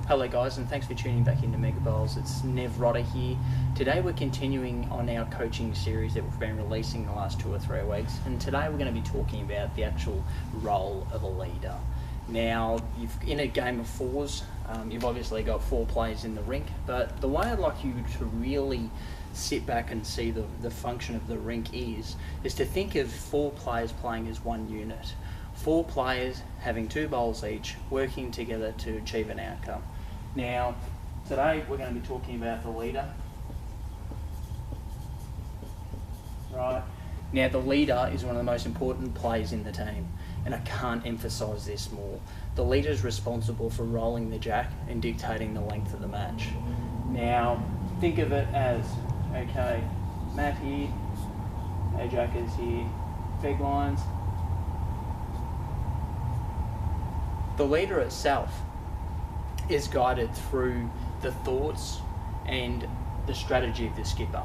Hello guys, and thanks for tuning back into Mega Bowls. It's Nev Rodda here. Today we're continuing on our coaching series that we've been releasing the last 2 or 3 weeks, and today we're going to be talking about the actual role of a leader. Now, in a game of fours, you've obviously got 4 players in the rink, but the way I'd like you to really sit back and see the function of the rink is to think of 4 players playing as one unit. 4 players having 2 bowls each, working together to achieve an outcome. Now, today we're going to be talking about the leader. Right. Now, the leader is one of the most important players in the team, and I can't emphasise this more. The leader is responsible for rolling the jack and dictating the length of the match. Now, think of it as, okay, Matt here, our jack is here, feg lines. The leader itself is guided through the thoughts and the strategy of the skipper.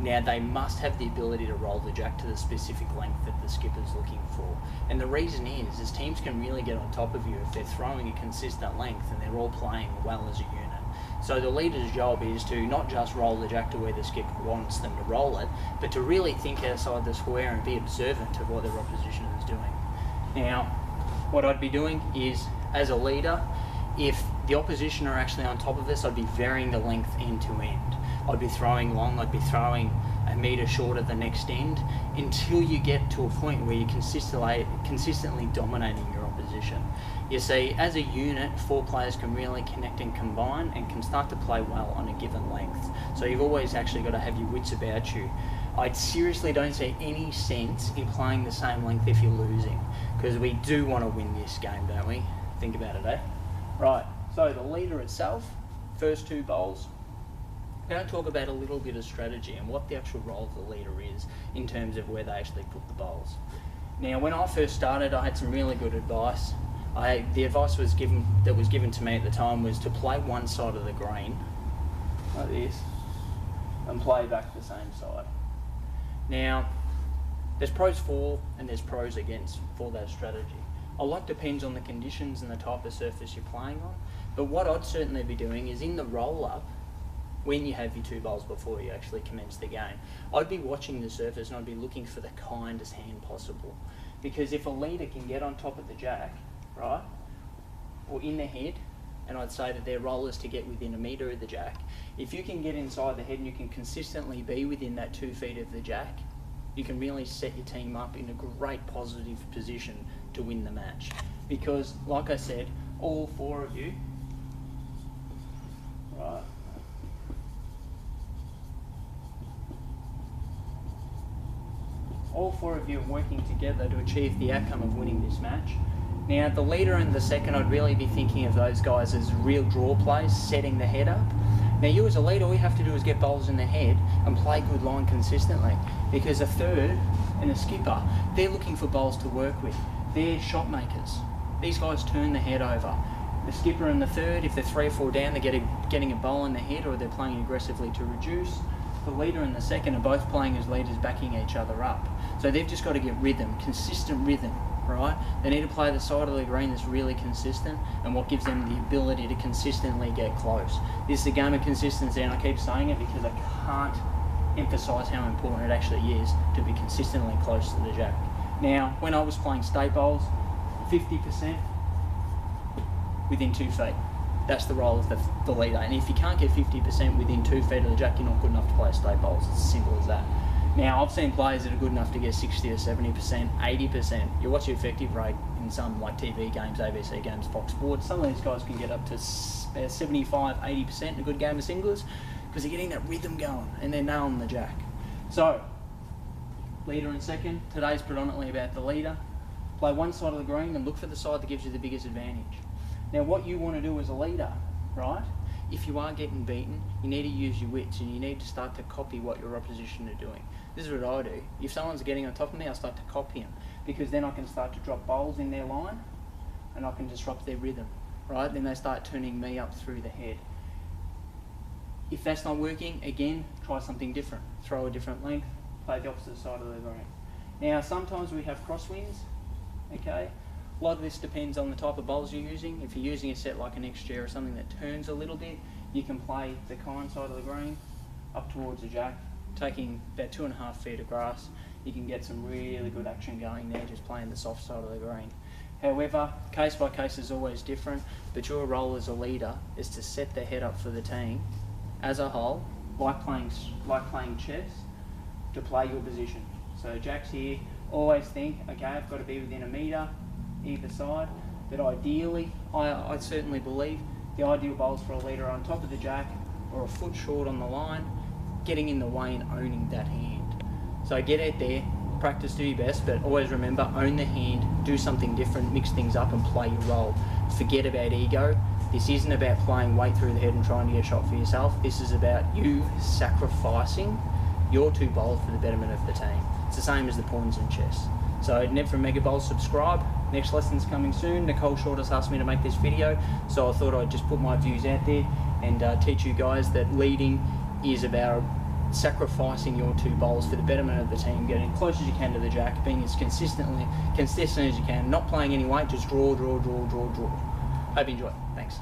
Now, they must have the ability to roll the jack to the specific length that the skipper's looking for. And the reason is teams can really get on top of you if they're throwing a consistent length and they're all playing well as a unit. So the leader's job is to not just roll the jack to where the skipper wants them to roll it, but to really think outside the square and be observant of what their opposition is doing. Now, what I'd be doing is, as a leader, if the opposition are actually on top of this, I'd be varying the length end to end. I'd be throwing long, I'd be throwing a metre short of the next end until you get to a point where you're consistently dominating your opposition. You see, as a unit, 4 players can really connect and combine and can start to play well on a given length. So you've always actually got to have your wits about you. I seriously don't see any sense in playing the same length if you're losing, because we do want to win this game, don't we? Think about it, eh? Right, so the leader itself, first 2 bowls. We're going to talk about a little bit of strategy and what the actual role of the leader is in terms of where they actually put the bowls. Now, when I first started, I had some really good advice. The advice was given to me at the time was to play one side of the green, like this, and play back the same side. Now, there's pros for and there's pros against for that strategy. A lot depends on the conditions and the type of surface you're playing on, but what I'd certainly be doing is in the roll-up, when you have your 2 bowls before you actually commence the game, I'd be watching the surface and I'd be looking for the kindest hand possible. Because if a leader can get on top of the jack, right, or in the head, and I'd say that their role is to get within a metre of the jack, if you can get inside the head and you can consistently be within that 2 feet of the jack, you can really set your team up in a great positive position to win the match. Because, like I said, all 4 of you, right, all 4 of you are working together to achieve the outcome of winning this match. Now, the leader and the second, I'd really be thinking of those guys as real draw plays, setting the head up. Now, you as a leader, all you have to do is get bowls in the head and play good line consistently. Because a third and a skipper, they're looking for bowls to work with. They're shot makers. These guys turn the head over. The skipper and the third, if they're 3 or 4 down, they're getting a bowl in the head or they're playing aggressively to reduce. The leader and the second are both playing as leaders, backing each other up. So they've just got to get rhythm, consistent rhythm, right? They need to play the side of the green that's really consistent and what gives them the ability to consistently get close. This is a game of consistency, and I keep saying it because I can't emphasise how important it actually is to be consistently close to the jack. Now, when I was playing state bowls, 50% within 2 feet. That's the role of the leader. And if you can't get 50% within 2 feet of the jack, you're not good enough to play state bowls. It's as simple as that. Now, I've seen players that are good enough to get 60 or 70%, 80%. You watch the effective rate in some like TV games, ABC games, Fox Sports. Some of these guys can get up to 75, 80% in a good game of singlers because they're getting that rhythm going and they're nailing the jack. So, leader and second. Today's predominantly about the leader. Play one side of the green and look for the side that gives you the biggest advantage. Now, what you want to do as a leader, right, if you are getting beaten, you need to use your wits and you need to start to copy what your opposition are doing. This is what I do. If someone's getting on top of me, I'll start to copy them because then I can start to drop bowls in their line and I can disrupt their rhythm, right? Then they start turning me up through the head. If that's not working, again, try something different. Throw a different length, play the opposite side of the green. Now, sometimes we have crosswinds, okay? A lot of this depends on the type of bowls you're using. If you're using a set like an XG or something that turns a little bit, you can play the kind side of the green up towards the jack, taking about 2.5 feet of grass. You can get some really good action going there, just playing the soft side of the green. However, case by case is always different, but your role as a leader is to set the head up for the team as a whole, like playing chess, to play your position. So Jack's here, always think, okay, I've got to be within a metre either side, but ideally, I certainly believe the ideal bowls for a leader are on top of the jack or a foot short on the line, getting in the way and owning that hand. So get out there, practice, do your best, but always remember, own the hand, do something different, mix things up and play your role. Forget about ego. This isn't about playing weight through the head and trying to get a shot for yourself. This is about you sacrificing your 2 bowls for the betterment of the team. It's the same as the pawns in chess. So Nev from Mega Bowls, subscribe. Next lesson's coming soon. Nicole Short has asked me to make this video, so I thought I'd just put my views out there and teach you guys that leading is about sacrificing your 2 bowls for the betterment of the team, getting as close as you can to the jack, being as consistent as you can, not playing any weight, just draw. Hope you enjoy. Thanks.